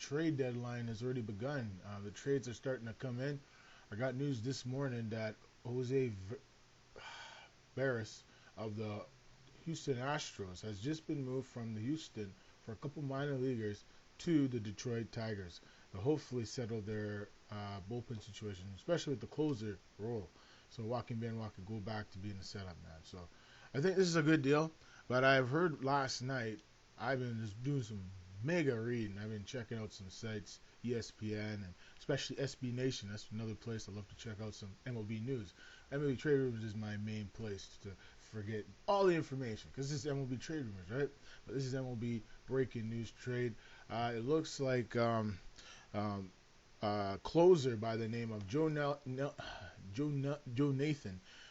trade deadline has already begun. The trades are starting to come in. I got news this morning that Jose Veras of the Houston Astros has just been moved from the Houston for a couple minor leaguers to the Detroit Tigers. They'll hopefully settle their bullpen situation, especially with the closer role. So Joaquin Benoit could go back to being the setup man. So I think this is a good deal. But I've heard last night, I've been just doing some mega reading. I've been checking out some sites, ESPN, and especially SB Nation. That's another place I love to check out some MLB news. MLB Trade Rumors is my main place to forget all the information because this is MLB Trade Rumors, right? But this is MLB Breaking News Trade. It looks like closer by the name of Joe Nathan,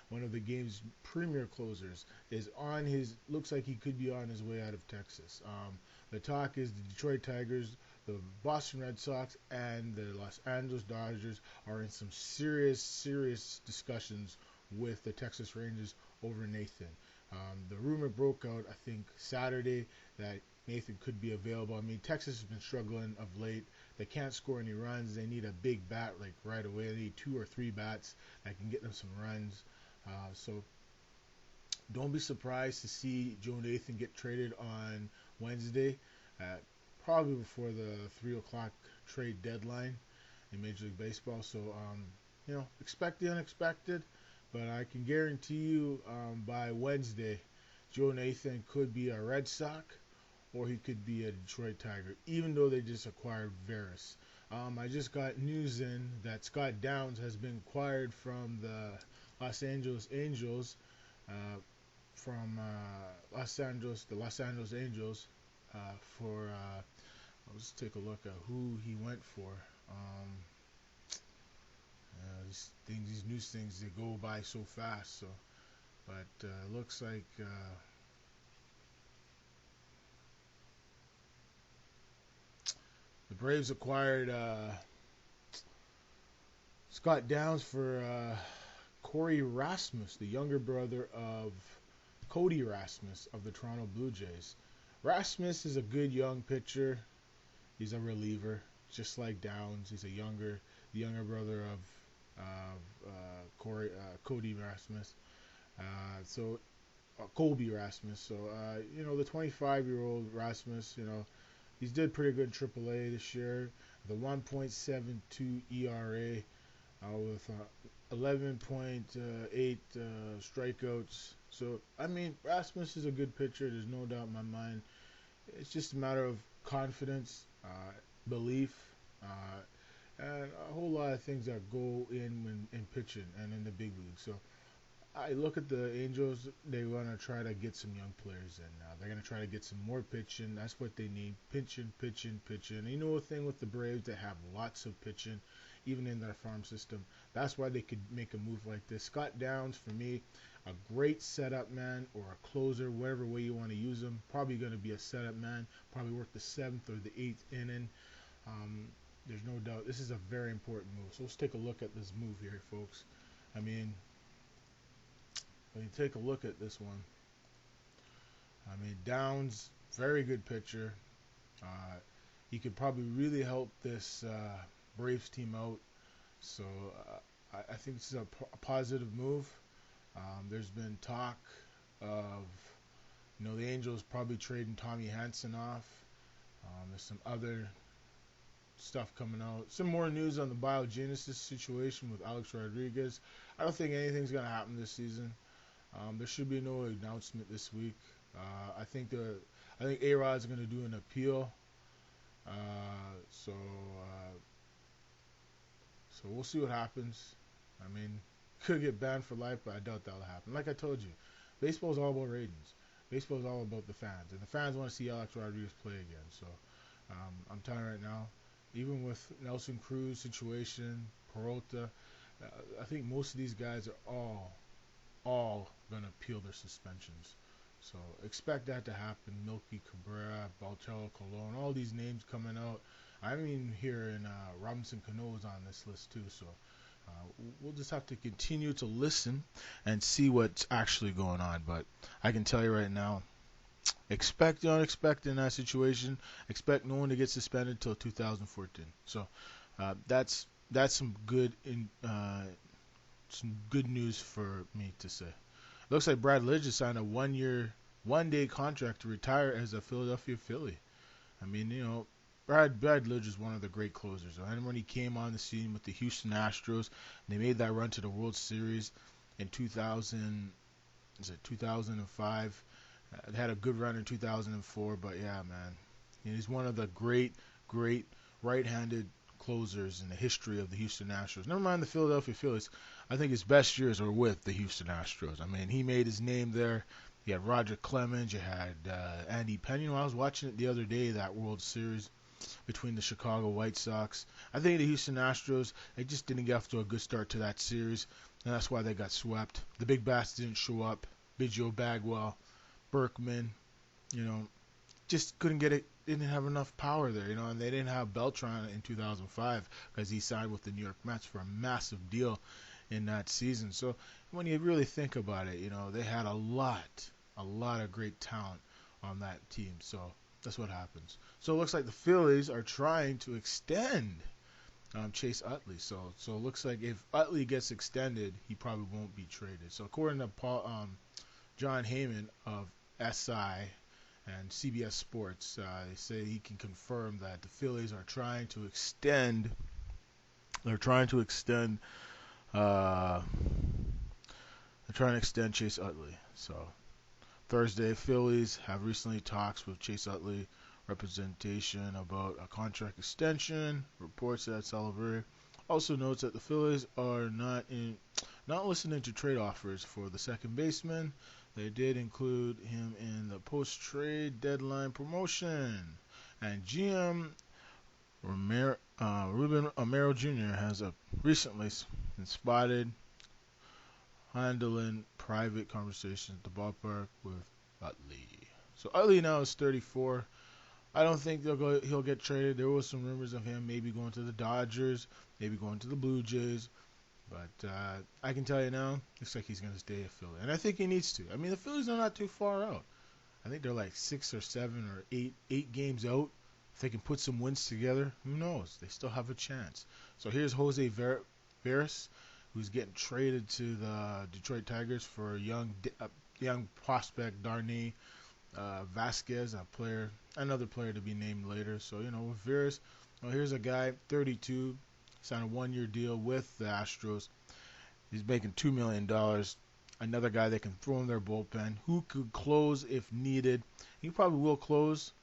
one of the game's premier closers, is on his. Looks like he could be on his way out of Texas. The talk is the Detroit Tigers, the Boston Red Sox, and the Los Angeles Dodgers are in some serious discussions with the Texas Rangers over Nathan. The rumor broke out, I think, Saturday that Nathan could be available. I mean, Texas has been struggling of late. They can't score any runs. They need a big bat like right away. They need 2 or 3 bats that can get them some runs. So don't be surprised to see Joe Nathan get traded on Wednesday, probably before the 3 o'clock trade deadline in Major League Baseball. So, expect the unexpected, but I can guarantee you by Wednesday, Joe Nathan could be a Red Sox or he could be a Detroit Tiger, even though they just acquired Veras. I just got news in that Scott Downs has been acquired from the Los Angeles Angels, the Los Angeles Angels, for. Let's take a look at who he went for. These news things, they go by so fast. So, but it looks like. The Braves acquired Scott Downs for Corey Rasmus, the younger brother of Cody Rasmus of the Toronto Blue Jays. Rasmus is a good young pitcher. He's a reliever, just like Downs. He's the younger brother of Cody Rasmus. Colby Rasmus. So the 25-year-old Rasmus, he's did pretty good in AAA this year. The 1.72 ERA with 11.8 strikeouts. So, I mean, Rasmus is a good pitcher. There's no doubt in my mind. It's just a matter of confidence, belief, and a whole lot of things that go in pitching and in the big league. So, I look at the Angels. They want to try to get some young players in. They're going to try to get some more pitching. That's what they need. Pitching. And you know the thing with the Braves, they have lots of pitching, even in their farm system. That's why they could make a move like this. Scott Downs, for me, a great setup man or a closer, whatever way you want to use him. Probably going to be a setup man. Probably work the 7th or the 8th inning. There's no doubt. This is a very important move. So let's take a look at this move here, folks. I mean, when you take a look at this one, Downs, very good pitcher. He could probably really help this Braves team out. So I think this is a positive move. There's been talk of, the Angels probably trading Tommy Hanson off. There's some other stuff coming out. Some more news on the biogenesis situation with Alex Rodriguez. I don't think anything's going to happen this season. There should be no announcement this week. I think A-Rod's going to do an appeal. So we'll see what happens. Could get banned for life, but I doubt that'll happen. Like I told you, baseball is all about ratings. Baseball is all about the fans, and the fans want to see Alex Rodriguez play again. So I'm telling you right now, even with Nelson Cruz situation, Peralta, I think most of these guys are all going to appeal their suspensions. So expect that to happen. Milky Cabrera, Baltello Colon, all these names coming out. I'm even hearing Robinson Cano is on this list too. So we'll just have to continue to listen and see what's actually going on. But I can tell you right now, expect the unexpected in that situation. Expect no one to get suspended until 2014. So that's some good news for me to say. Looks like Brad Lidge has signed a 1-year, 1-day contract to retire as a Philadelphia Philly. I mean, Brad Lidge is one of the great closers. And when he came on the scene with the Houston Astros, they made that run to the World Series in 2005. They had a good run in 2004, but yeah, man, he's one of the great right-handed closers in the history of the Houston Astros. Never mind the Philadelphia Phillies. I think his best years are with the Houston Astros. I mean, he made his name there. You had Roger Clemens. You had Andy Penn. I was watching it the other day, that World Series between the Chicago White Sox. I think the Houston Astros, they just didn't get off to a good start to that series, and that's why they got swept. The big bats didn't show up. Biggio Bagwell, Berkman, just couldn't get it. Didn't have enough power there, and they didn't have Beltran in 2005 because he signed with the New York Mets for a massive deal in that season. So when you really think about it, they had a lot of great talent on that team. So that's what happens. So it looks like the Phillies are trying to extend Chase Utley. So it looks like if Utley gets extended, he probably won't be traded. So according to John Heyman of SI and CBS Sports, they say he can confirm that the Phillies are trying to extend. They're trying to extend Chase Utley. So Thursday, Phillies have recently talks with Chase Utley representation about a contract extension. Reports that Saliveri also notes that the Phillies are not listening to trade offers for the second baseman. They did include him in the post-trade deadline promotion. And GM Ruben Amaro Jr. has recently been spotted handling private conversations at the ballpark with Utley. So Utley now is 34. I don't think he'll get traded. There was some rumors of him maybe going to the Dodgers, maybe going to the Blue Jays. But I can tell you now, looks like he's going to stay a Philly. And I think he needs to. I mean, the Phillies are not too far out. I think they're like 6 or 7 or 8 games out. If they can put some wins together, who knows? They still have a chance. So here's Jose Veras, who's getting traded to the Detroit Tigers for a young prospect, Darnay Vasquez, another player to be named later. So, with Veras, here's a guy, 32, signed a 1-year deal with the Astros. He's making $2 million. Another guy they can throw in their bullpen, who could close if needed. He probably will close.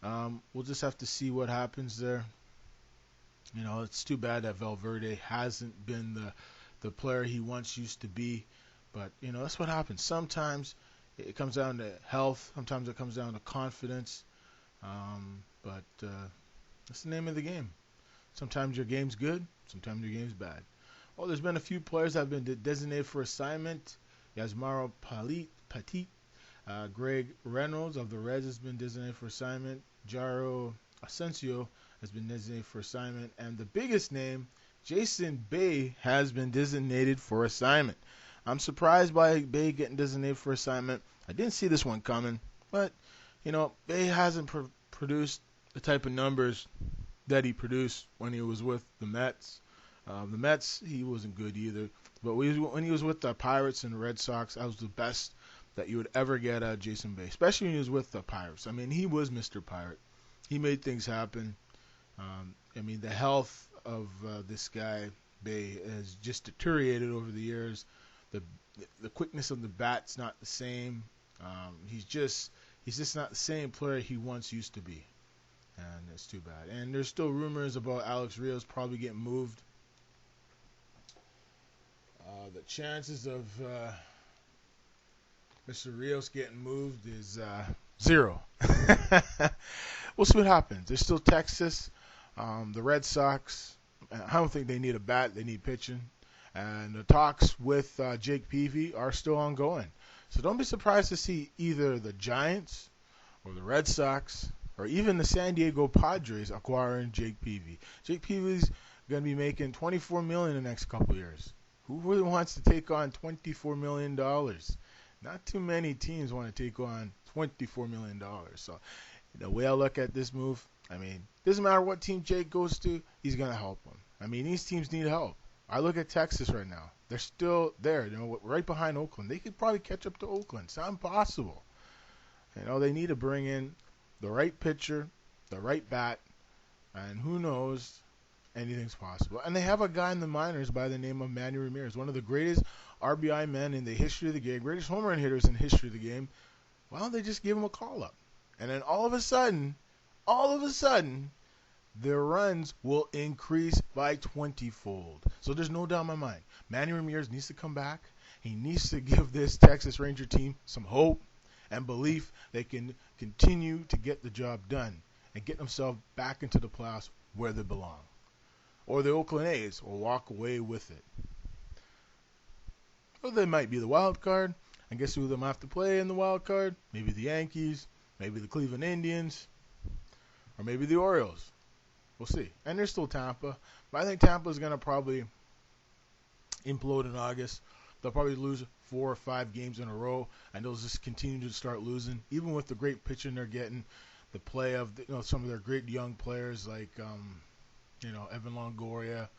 We'll just have to see what happens there. It's too bad that Valverde hasn't been the player he once used to be. But, that's what happens. Sometimes it comes down to health. Sometimes it comes down to confidence. But that's the name of the game. Sometimes your game's good. Sometimes your game's bad. Well, there's been a few players that have been designated for assignment. Yasmaro Petit. Greg Reynolds of the Reds has been designated for assignment. Jairo Asensio has been designated for assignment. And the biggest name, Jason Bay, has been designated for assignment. I'm surprised by Bay getting designated for assignment. I didn't see this one coming. But, Bay hasn't produced the type of numbers that he produced when he was with the Mets. The Mets, he wasn't good either. But when he was with the Pirates and the Red Sox, that was the best that you would ever get out of Jason Bay, especially when he was with the Pirates. I mean, he was Mr. Pirate. He made things happen. The health of this guy, Bay, has just deteriorated over the years. The quickness of the bat's not the same. He's just not the same player he once used to be. And it's too bad. And there's still rumors about Alex Rios probably getting moved. The chances of Mr. Rios getting moved is 0. We'll see what happens. There's still Texas. The Red Sox, I don't think they need a bat. They need pitching. And the talks with Jake Peavy are still ongoing. So don't be surprised to see either the Giants or the Red Sox or even the San Diego Padres acquiring Jake Peavy. Jake Peavy's going to be making $24 million in the next couple years. Who really wants to take on $24 million? Not too many teams want to take on $24 million. So the way I look at this move, I mean, doesn't matter what team Jake goes to, he's gonna help them. I mean, these teams need help. I look at Texas right now; they're still there, right behind Oakland. They could probably catch up to Oakland. It's not impossible. They need to bring in the right pitcher, the right bat, and who knows, anything's possible. And they have a guy in the minors by the name of Manny Ramirez, one of the greatest RBI men in the history of the game, greatest home run hitters in the history of the game. Why don't they just give him a call up? And then all of a sudden, their runs will increase by 20-fold. So there's no doubt in my mind. Manny Ramirez needs to come back. He needs to give this Texas Ranger team some hope and belief they can continue to get the job done and get themselves back into the playoffs where they belong. Or the Oakland A's will walk away with it. Or they might be the wild card. I guess who them have to play in the wild card? Maybe the Yankees, maybe the Cleveland Indians, or maybe the Orioles. We'll see. And there's still Tampa. But I think Tampa is going to probably implode in August. They'll probably lose 4 or 5 games in a row, and they'll just continue to start losing. Even with the great pitching they're getting, the play of some of their great young players like Evan Longoria,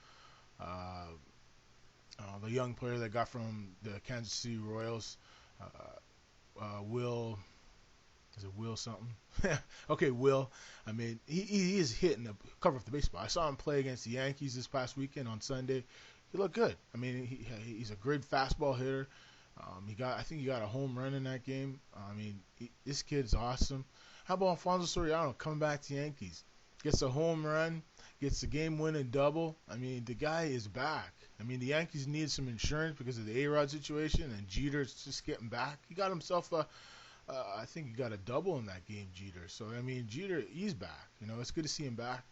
the young player they got from the Kansas City Royals, Will. Is it Will something? Okay, Will. I mean, he is hitting the cover of the baseball. I saw him play against the Yankees this past weekend on Sunday. He looked good. I mean, he's a great fastball hitter. I think he got a home run in that game. I mean, this kid's awesome. How about Alfonso Soriano coming back to the Yankees? Gets a home run, gets a game-winning double. I mean, the guy is back. I mean, the Yankees need some insurance because of the A-Rod situation, and Jeter's just getting back. He got himself I think he got a double in that game, Jeter. So, I mean, Jeter, he's back. It's good to see him back.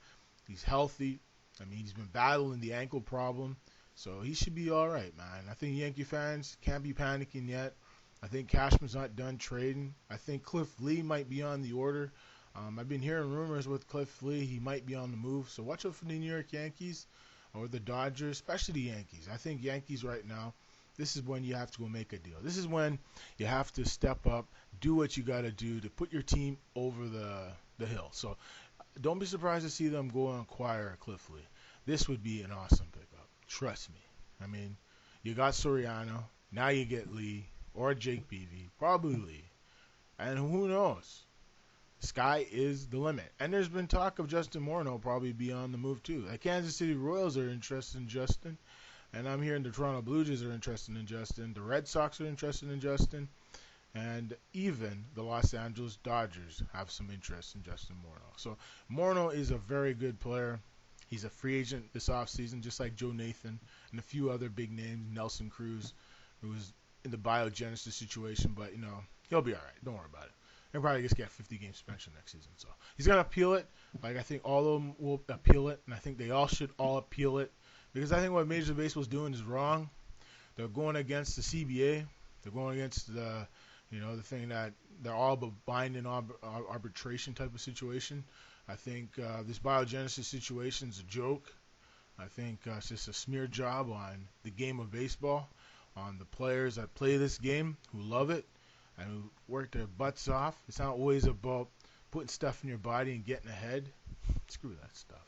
He's healthy. I mean, he's been battling the ankle problem. So he should be all right, man. I think Yankee fans can't be panicking yet. I think Cashman's not done trading. I think Cliff Lee might be on the order. I've been hearing rumors with Cliff Lee. He might be on the move. So watch out for the New York Yankees or the Dodgers, especially the Yankees. I think Yankees right now, this is when you have to go make a deal. This is when you have to step up, do what you got to do to put your team over the hill. So don't be surprised to see them go and acquire Cliff Lee. This would be an awesome pickup. Trust me. I mean, you got Soriano. Now you get Lee or Jake Peavy. Probably Lee. And who knows? Sky is the limit. And there's been talk of Justin Morneau probably be on the move too. The Kansas City Royals are interested in Justin. And I'm hearing the Toronto Blue Jays are interested in Justin. The Red Sox are interested in Justin. And even the Los Angeles Dodgers have some interest in Justin Morneau. So Morneau is a very good player. He's a free agent this offseason, just like Joe Nathan and a few other big names, Nelson Cruz, who's in the biogenesis situation. But, he'll be all right. Don't worry about it. He'll probably just get 50-game suspension next season. So he's going to appeal it. Like, I think all of them will appeal it, and I think they all should all appeal it. Because I think what Major League Baseball is doing is wrong. They're going against the CBA. They're going against the thing that they're all but binding arbitration type of situation. I think this biogenesis situation is a joke. I think it's just a smear job on the game of baseball, on the players that play this game who love it and who work their butts off. It's not always about putting stuff in your body and getting ahead. Screw that stuff.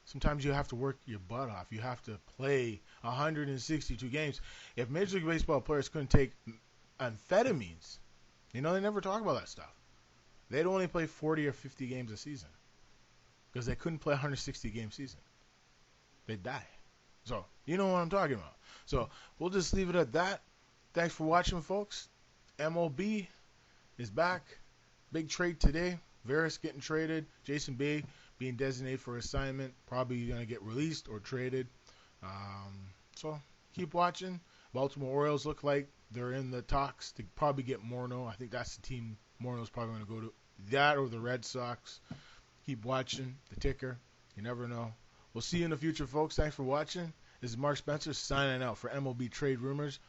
Sometimes you have to work your butt off. You have to play 162 games. If Major League Baseball players couldn't take amphetamines, they never talk about that stuff. They'd only play 40 or 50 games a season because they couldn't play a 160-game season. They'd die. So, you know what I'm talking about. So, we'll just leave it at that. Thanks for watching, folks. MLB is back. Big trade today. Varys getting traded. Jason Bay being designated for assignment. Probably going to get released or traded. So, keep watching. Baltimore Orioles look like they're in the talks to probably get Morneau. I think that's the team Morneau's probably going to go to. That or the Red Sox. Keep watching the ticker. You never know. We'll see you in the future, folks. Thanks for watching. This is Mark Spencer signing out for MLB Trade Rumors.